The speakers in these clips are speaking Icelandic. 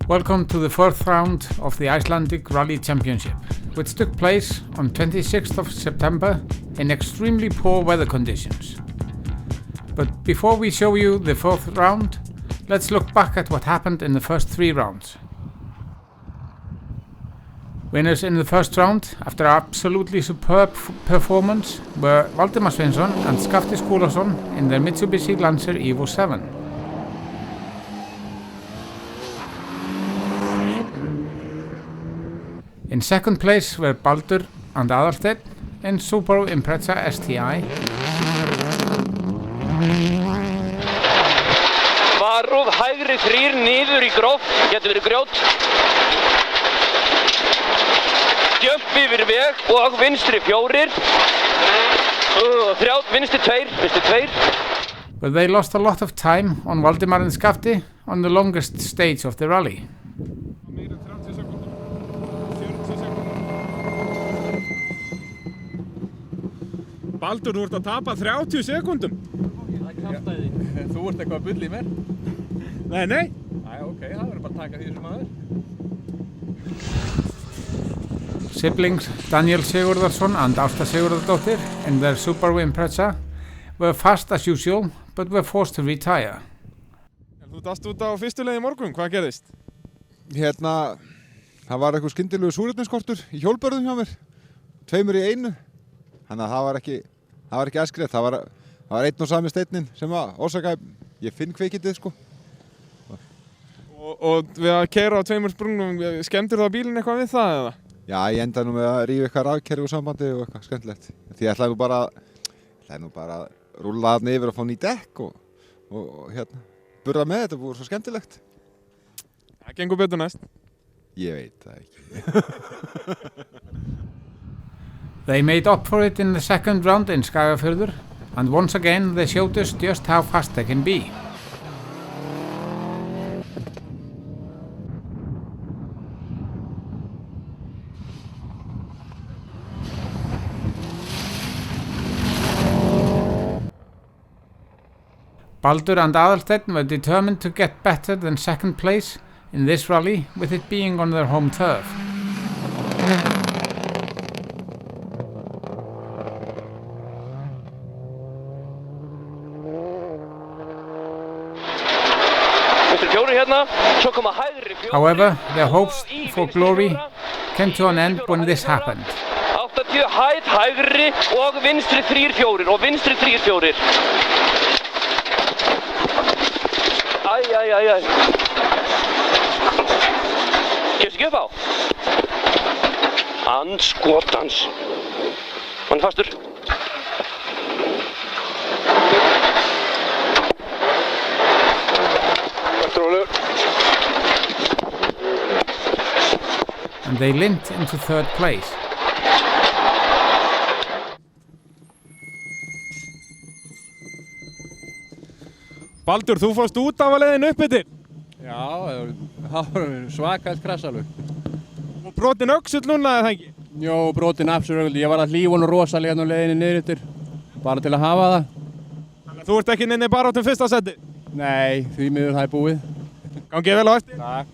Welcome to the fourth round of the Icelandic Rally Championship, which took place on 26th of September in extremely poor weather conditions. But before we show you the fourth round, let's look back at what happened in the first three rounds. Winners in the first round, after absolutely superb performance, were Valdimar Sveinsson and Skafti Skúlason in their Mitsubishi Lancer Evo 7. In second place were Baldur and Aðalsteinn in Subaru Impreza STI. Varúð hægri 3 niður í gróft, getur verið grjót. Djömp yfir veg og vinstri 4. Vinstri 2. But they lost a lot of time on Valdimar and Skafti on the longest stage of the rally. Baldur, þú ert að tapa 30 sekúndum. Það er kjaftaði. Þú ert eitthvað að bulla í mér? Nei. Æ, ok, það verður bara að taka því sem maður. Siblings Daniel Sigurðarsson and Ásta Sigurðardóttir in their Subaru Impreza were fast as usual, but were forced to retire. Þú dast út á fyrstu leið í morgun, hvað gerðist? Það var eitthvað skyndilegur súrefnisskortur í hjólbörðum hjá mér. 2 í 1. Þannig að það var ekki æskilegt, það var einn og sami steinninn sem að orsakaði, ég finn kveikindið sko. Og við að keyra á 2 sprungnum, skemmtir það bílinn eitthvað við það eða? Já, ég endaði nú með að rífa eitthvað rafkerfi úr sambandi og eitthvað skemmtilegt. Því ég ætlaði nú bara að rúlla þarna yfir og fá ný dekk og burða með þetta, búið svo skemmtilegt. Það gengur betur næst. Ég veit það ekki. They made up for it in the second round in Skagafjörður, and once again they showed us just how fast they can be. Baldur and Aðalsteinn were determined to get better than second place in this rally, with it being on their home turf. However, their hopes for glory came to an end when this happened. 80 hæð hægri og vinstri 3-4 og vinstri 3-4. Æ. Kemst ekki upp á? Andskotans. Hann fastur. And they limped into third place. Baldur, þú fórst út af að leiðin upp yfir. Já, það var svakalt krassalug. Og brotin öxull núna eða ekki? Jó, brotin absolutt. Ég var að hlífa honum rosalega á leiðinni niður eftir. Bara til að hafa það. Þannig að þú ert ekki inni bara út fyrsta seti? Nei, því miður það er búið. Gangið vel á eftir? Takk.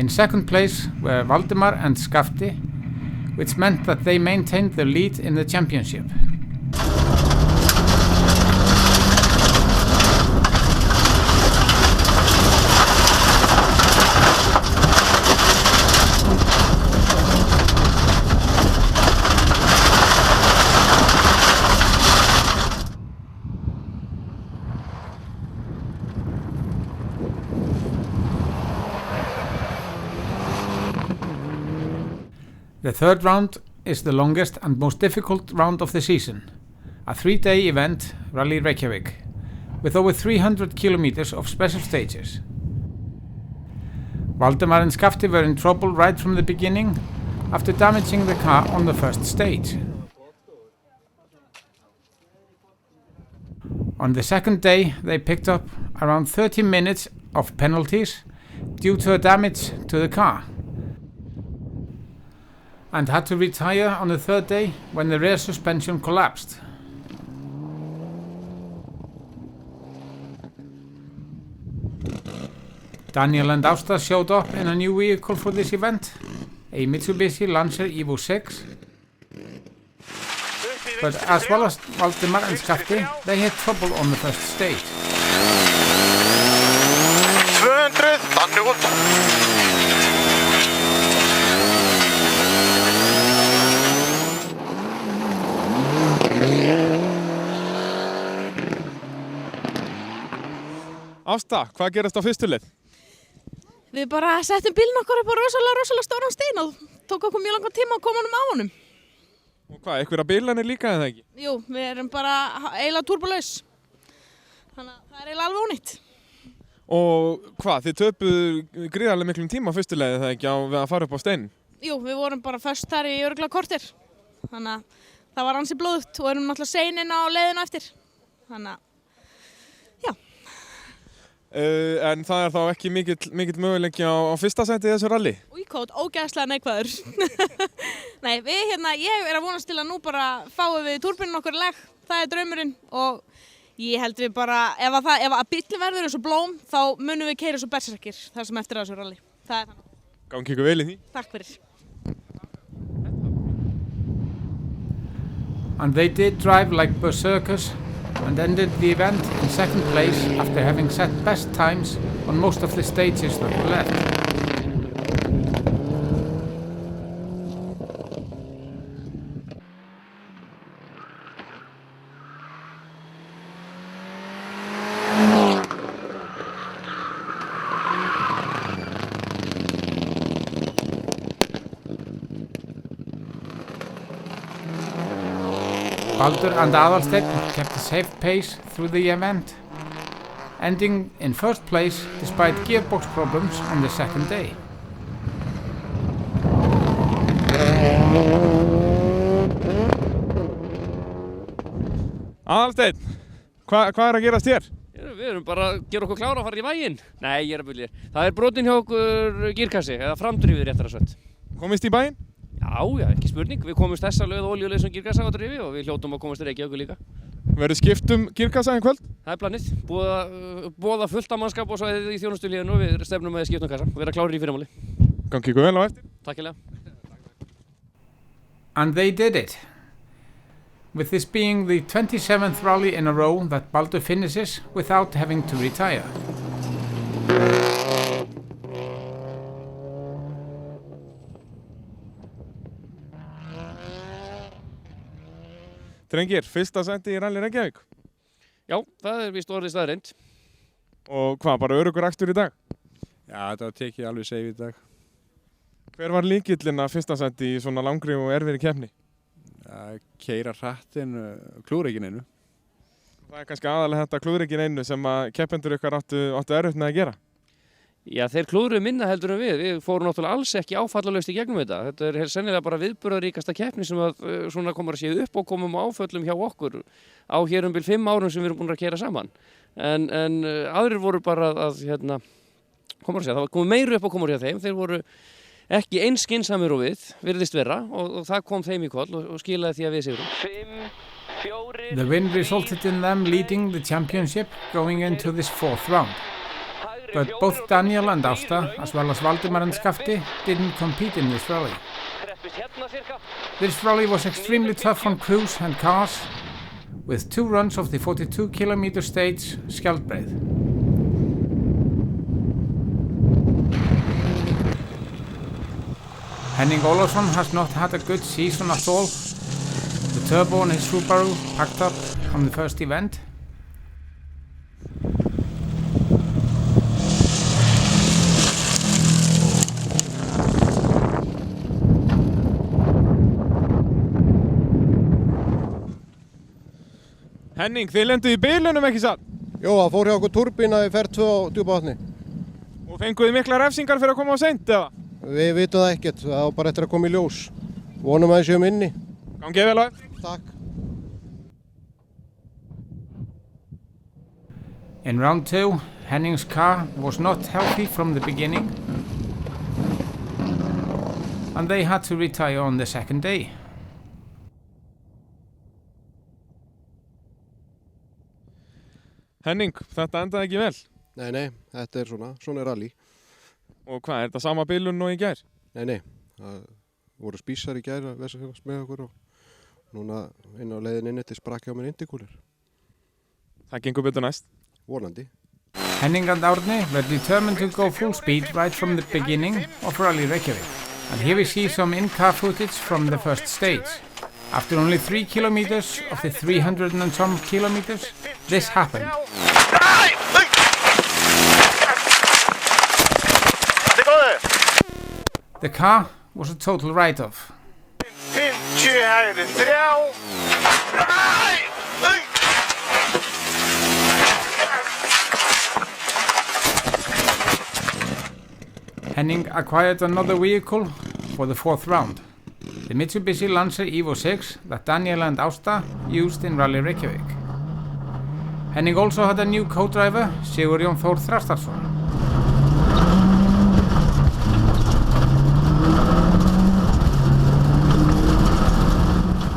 In second place were Valdimar and Skafti, which meant that they maintained their lead in the championship. The third round is the longest and most difficult round of the season, a 3-day event, Rally Reykjavík, with over 300 kilometers of special stages. Valdimar and Skafti were in trouble right from the beginning after damaging the car on the first stage. On the second day, they picked up around 30 minutes of penalties due to a damage to the car. and had to retire on the third day when the rear suspension collapsed. Daniel and Ásta showed up in a new vehicle for this event, a Mitsubishi Lancer Evo 6. But as well as Valdimar and Skafti, they had trouble on the first stage. 200, þannig út. Ásta, hvað gerast á fyrstu leið? Við bara settum bílinn okkur upp á rosalega stóran stein og tók okkur mjög langan tíma að koma honum á honum. Og hvað, einhverja bilanir líka eða ekki? Jú, við erum bara eiginlega turbolaus. Þannig að það er eiginlega alveg ónýtt. Og hvað, þið töpuðu gríðarlega miklum tíma á fyrstu leið eða ekki við að fara upp á steinin? Jú, við vorum bara först þar í örugglega korter. Þannig að það var ansi blóðugt og erum náttúrulega seininn á leiðinu eftir. Þannig að, já. En það er þá ekki mikill möguleiki á fyrsta sæti í þessu rally? Újkót, ógeðslega neikvæður. Nei, ég er að vonast til að nú bara fáum við túrbínin okkur í lag. Það er draumurinn og ég held við bara, ef að bíllinn verður eins og blóm, þá munum við keyra svo berserkir þar sem eftir þessu rally. Það er þannig. Gangi ykkur vel í því. Takk fyrir. And they did drive like berserkers and ended the event in second place after having set best times on most of the stages that were left. Baldur and Aðalsteinn kept a safe pace through the event, ending in first place despite gearbox problems on the second day. Aðalsteinn, hvað er að gerast hér? Við erum bara að gera okkur klára að fara í væginn. Nei, ég er að byrja. Það er brotinn hjá okkur gírkassi, eða framdrifið réttara sagt. Komist í bæinn? Já, ekki spurning. Við komumst þessa lögð olíuleysum gírkassa á drifi og við hljótum að komast í Reykjavík líka. Verður skipt gírkassa í kvöld? Það er planið. Boða fullt af mannskap og svæðið í þjónustulíðinu og við stefnum að skipta kassa og vera klárir í fyrramáli. Gangi ykkur vel á eftir. Takk hérlega. And they did it. With this being the 27th rally in a row that Baldur finishes without having to retire. Drengir, fyrsta sæti í rally Reykjavík. Já, það er víst orðið staðreynd. Og hvað, bara öruggur akstur í dag? Já, þetta var tekið alveg safe í dag. Hver var lykillinn að fyrsta sæti í svona langri og erfiðri keppni? Að keyra hrattinn, klúðreikinn einu. Það er kannski aðalega þetta klúðreikinn einu sem að keppendur ykkar áttu erfitt með að gera. Já, þeir klúðruðu minna heldur en við. Við fórum náttúrulega alls ekki áfallalaust í gegnum þetta. Þetta er sennilega bara viðburðaríkasta keppni sem að svona komur að séu upp og komum á áföllum hjá okkur á hér bil 5 árum sem við erum búin að keyra saman. En aðrir voru bara að komur að segja, það var komið meira upp og komur hjá þeim. Þeir voru ekki eins skynsamir og við, virðist vera, og það kom þeim í koll og skilaði því að við sigurum. 5, 4... The win resulted in them leading the championship going into this fourth round. But both Daniel and Ásta, as well as Valdimar and Skafti, didn't compete in this rally. This rally was extremely tough on crews and cars, with 2 runs of the 42-kilometer stage Skjaldbreið. Henning Ólafsson has not had a good season at all. The turbo on his Subaru packed up on the first event. Henning, þið lenduð í bilunum ekki satt? Jó, það fór hjá okkur turbína í ferð 2 á Djúpavatni. Og fenguðu mikla refsingar fyrir að koma á seint, eða? Við vitum það ekkert, það var bara eftir að koma í ljós. Vonum að það séum inni. Gangið vel á eftir. Takk. In round 2, Henning's car was not healthy from the beginning. and they had to retire on the second day. Henning, þetta endaði ekki vel. Nei, þetta svona rally. Og hvað, þetta sama bilun og í gær? Nei, það voru spísar í gær að vesafjörðast með okkur og núna inn á leiðin inn eftir sprakki á mér indikúlir. Það gengur betur næst. Vonandi. Henning and Árni were determined to go full speed right from the beginning of Rally Reykjavík. And here we see some in-car footage from the first stage. After only 3 kilometers of the 300 and some kilometers, this happened. The car was a total write-off. Henning acquired another vehicle for the fourth round, the Mitsubishi Lancer Evo 6 that Daniel and Ásta used in Rally Reykjavík. Henning also had a new co-driver, Sigurjón Þór Þrastarsson.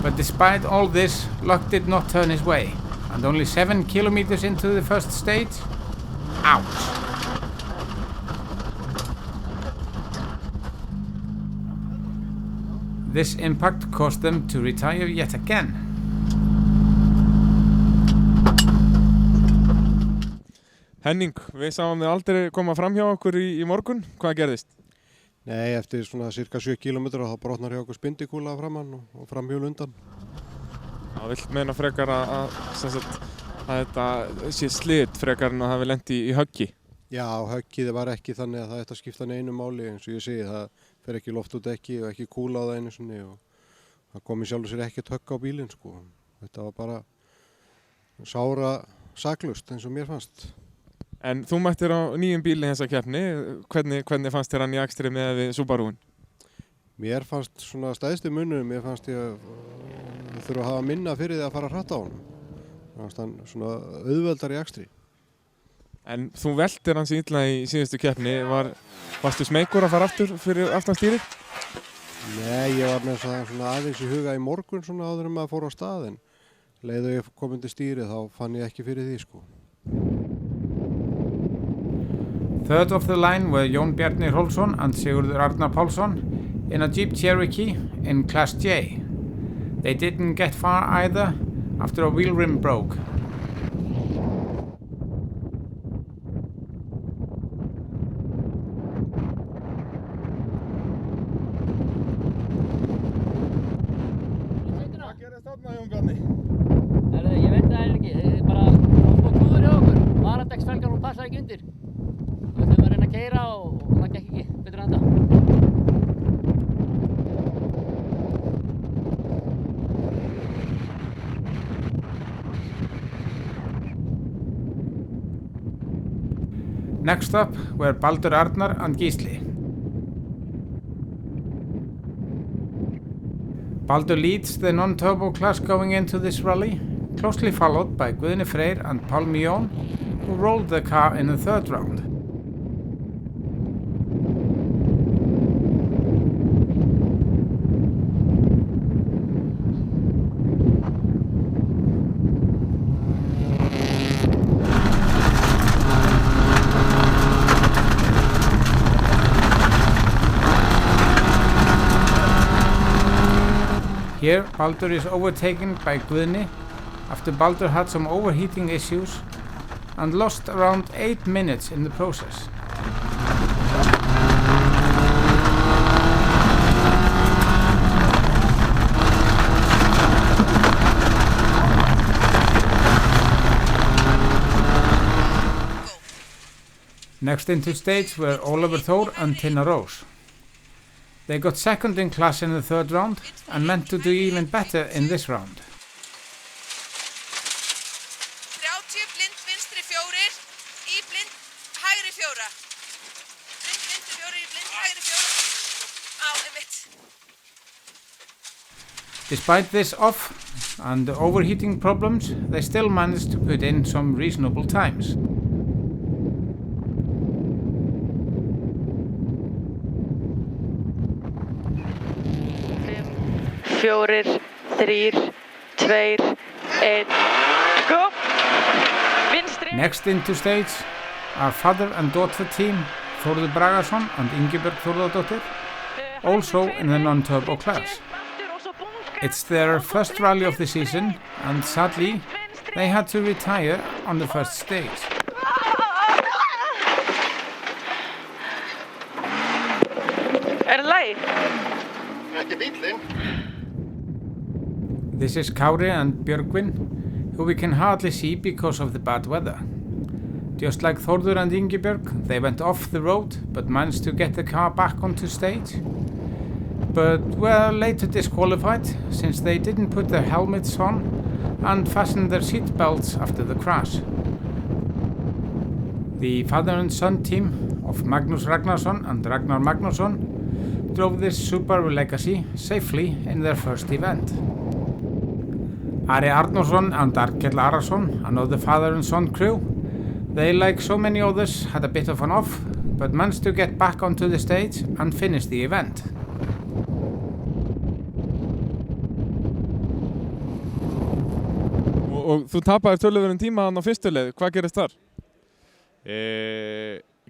But despite all this, luck did not turn his way, and only 7 kilometers into the first stage, ouch! This impact caused them to retire yet again. Henning, við sáum þið aldrei koma fram hjá okkur í morgun. Hvað gerðist? Nei, eftir svona cirka 7 kilometra þá brotnar hjá okkur spindikúla framann og framhjól undan. Það vill meina frekar að þetta sé slit frekar en að það hafi lent í höggi. Já, höggið var ekki þannig að það ætti að skipta neinu máli, eins og ég segi, það fer ekki loft út ekki og ekki kúla á það einu sinni og það kom í sjálfu sér ekkert högg á bílinn sko. Þetta var bara sára saklaust eins og mér fannst. En þú mættir á nýjum bíl í þessa keppni, hvernig fannst þér hann í akstri með við Subarúin? Mér fannst svona stæðsti munurinn, mér fannst ég þurfa að hafa minna fyrir því að fara hratt á honum. Mér fannst hann svona auðveldar í akstri. En þú veltir hans illa í síðustu keppni, varstu smeykur að fara aftur fyrir aftan stýrið? Nei, ég var með svona aðeins í huga í morgun svona áður en maður fór á stað, en leið og ég kom undir stýrið þá fann ég ekki fyrir því sko. Third of the line were Jón Bjarni Hrólfsson and Sigurður Arnar Pálsson in a Jeep Cherokee in Class J. They didn't get far either after a wheel rim broke. Ég veit það ekki, bara smá klúður hjá okkur. Varadekksfelgan hún passaði ekki undir. Við þurfum að reyna að keyra og það gekk ekki betur en þetta. Next up were Baldur Arnar and Gísli. Baldur leads the non-turbo class going into this rally, closely followed by Guðni Freyr and Pálmi Jón, who rolled the car in the third round. Here, Baldur is overtaken by Guðni after Baldur had some overheating issues and lost around 8 minutes in the process. Next into stage were Ólafur Þór and Tinna Rós. They got second in class in the third round and meant to do even better in this round. 30 blind vinstri 4 í blind hægri 4. Blind vinstri 4 í blind hægri 4. Á, einmitt. Despite this off and overheating problems, they still managed to put in some reasonable times. 4, 3, 2, 1, go! Vinstri. Next into stage are father and daughter team Þórður Bragason and Ingibjörg Þórðardóttir, also in the non-turbo class. It's their first rally of the season and sadly they had to retire on the first stage. Er það lagi? Ekki bíllinn. This is Kári and Björgvin, who we can hardly see because of the bad weather. Just like Þórður and Ingibjörg, they went off the road but managed to get the car back onto stage. But were later disqualified since they didn't put their helmets on and fasten their seat belts after the crash. The father and son team of Magnús Ragnarsson and Ragnar Magnússon drove this Subaru Legacy safely in their first event. Ari Arnórsson and Arnkell Arason, another father and son crew, they, like so many others, had a bit of an off, but managed to get back onto the stage and finish the event. Og þú tapaðir töluverðum tíma hann á fyrstu leið, hvað gerist þar?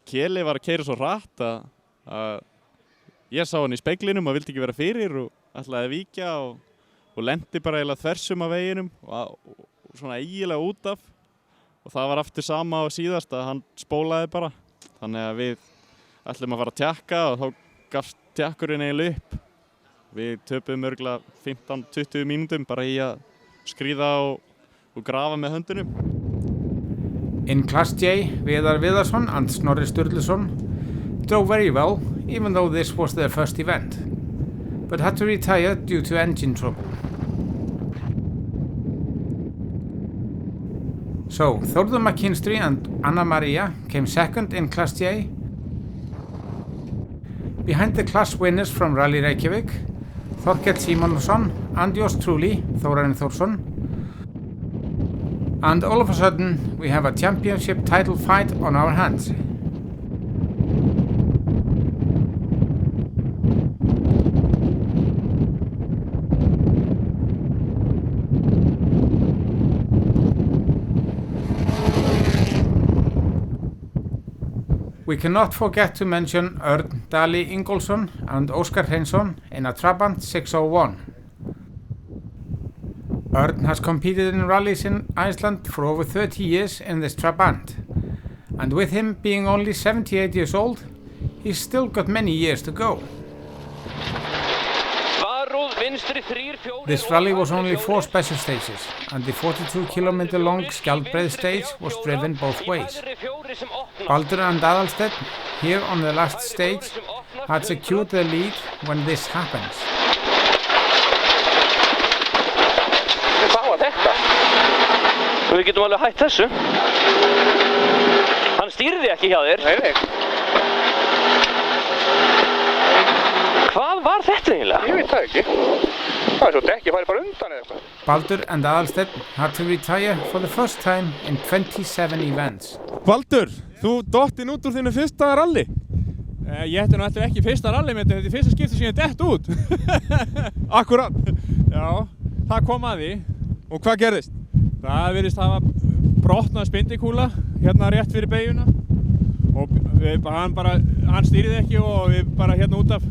Keli var að keyra svo hratt að ég sá hann í speglinum og vildi ekki vera fyrir og ætlaði að víkja og lendi bara eiginlega þversum af veginum og svona eiginlega út af og það var aftur sama á síðast að hann spólaði bara þannig að við ætlum að fara að tjakka og þá gafst tjakkurinn eiginlega upp. Við töpuðum örugglega 15-20 mínútum bara í að skríða og grafa með höndunum. In Class J, Viðar Viðarsson and Snorri Sturluson drove very well, even though this was their first event, but had to retire due to engine trouble. So, Þórður McKinstry and Anna Maria came second in Class J, behind the class winners from Rally Reykjavík, Þorkell Símonarson and yours truly, Þórarinn Þórsson. And all of a sudden, we have a championship title fight on our hands. We cannot forget to mention Örn Dali Ingolson and Óskar Hreinsson in a Trabant 601. Örn has competed in rallies in Iceland for over 30 years in this Trabant, and with him being only 78 years old, he's still got many years to go. This rally was only 4 special stages, and the 42-kilometer-long Skjaldbreið stage was driven both ways. Baldur and Aðalsteinn, here on the last stage, had secured the lead when this happens. Hvað var þetta? Við getum alveg hætt þessu. Hann stýrði ekki hjá þér. Nei. Hvað var þetta eiginlega? Ég veit það ekki. Það svo dekkið færi bara undan eða eitthvað. Baldur and Aðalsteinn had to retire for the first time in 27 events. Baldur, þú dottinn út úr þínu fyrsta rally. Ég ætti nú eftir ekki fyrsta rally mitt, þetta er fyrsta skipti sem ég dett út. Akkurat. Já, það kom að því. Og hvað gerðist? Það virðist hafa brotnað spindikúla hérna rétt fyrir beygjuna og hann stýrði ekki og við bara hérna út af.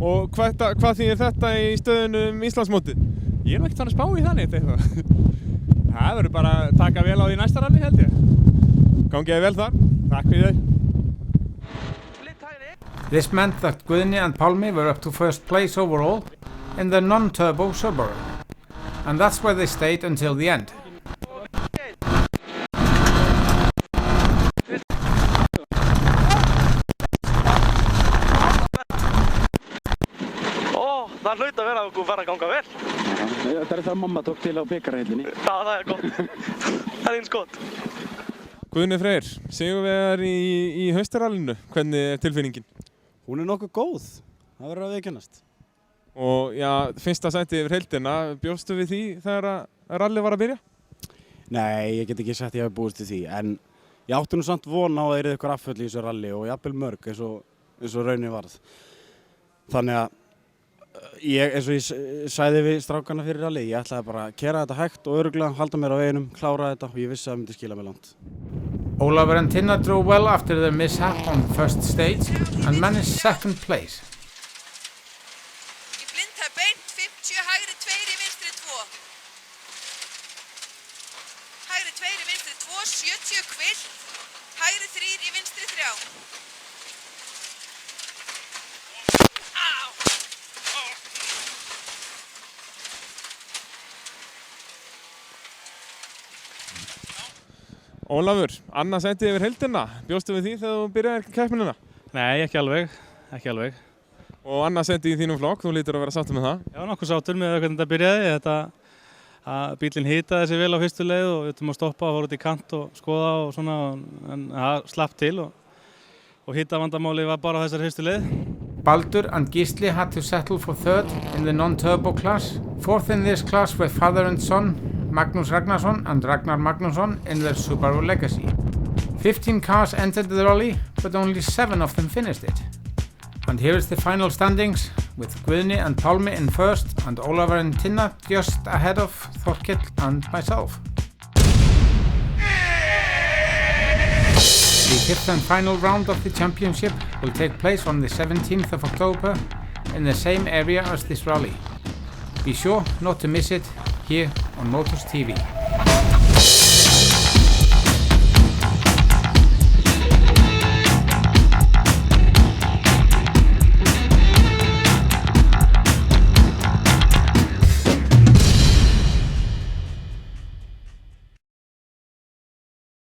Og hvað þýðir þetta í stöðunum Íslandsmótið? Ég er nú ekkert fann að spá í þannig eitthvað. Það verður bara að taka vel á því næsta rally held ég. Gangiði vel þar. Takk fyrir þau. This meant that Guðni and Pálmi were up to first place overall in the non-turbo Subaru, and that's where they stayed until the end. Það hlaut að vera að okkur fara að ganga vel. Það er það mamma tók til á bikarhællinni. Já, það er gott. Það er eins gott. Guðni Freyr, sigurvegari í haustarallinu, hvernig er tilfinningin? Hún er nokkuð góð, það verður að viðurkennast. Og já, fyrsta sæti yfir heildina, bjóstu við því þegar að rally var að byrja? Nei, ég get ekki sagt ég hafi búist við því, en ég átti nú samt von á að það yrði eitthvað afföll í þessu rally og jafnvel mörg eins og raunin varð. Þannig að Eins og ég sagði við strákana fyrir rally, ég ætlaði bara að kera þetta hægt og örugglega, halda mér á veginum, klára þetta og ég vissi að það myndi skila mig langt. Ólafur and Tinna drove well after their mishap on first stage and managed second place. Í blind það beint 50 hægri 2 í vinstri 2. Hægri 2 í vinstri 2, 70 kvilt. Hægri 3 í vinstri 3. Ólafur, annað sendið yfir heildina. Bjóstu við því þegar þú byrjaðir keppnina? Nei, ekki alveg. Og annað sendið í þínum flokk, þú lítur að vera sáttur með það? Já, nokkuð sáttur með hvernig þetta byrjaði. Bílinn hitaði sig vel á fyrstu leið og við þurfum að stoppa og fór út í kant og skoða og svona, en það slapp til og hitavandamálið var bara á þessari fyrstu leið. Baldur and Gísli had to settle for third in the non-turbo class. Fourth in this class were father and son, Magnús Ragnarsson and Ragnar Magnússon in their Subaru Legacy. 15 cars entered the rally, but only 7 of them finished it. And here is the final standings, with Guðni and Pálmi in first and Ólafur and Tinna just ahead of Þorkell and myself. The fifth and final round of the championship will take place on the 17th of October in the same area as this rally. Be sure not to miss it here on Motors TV.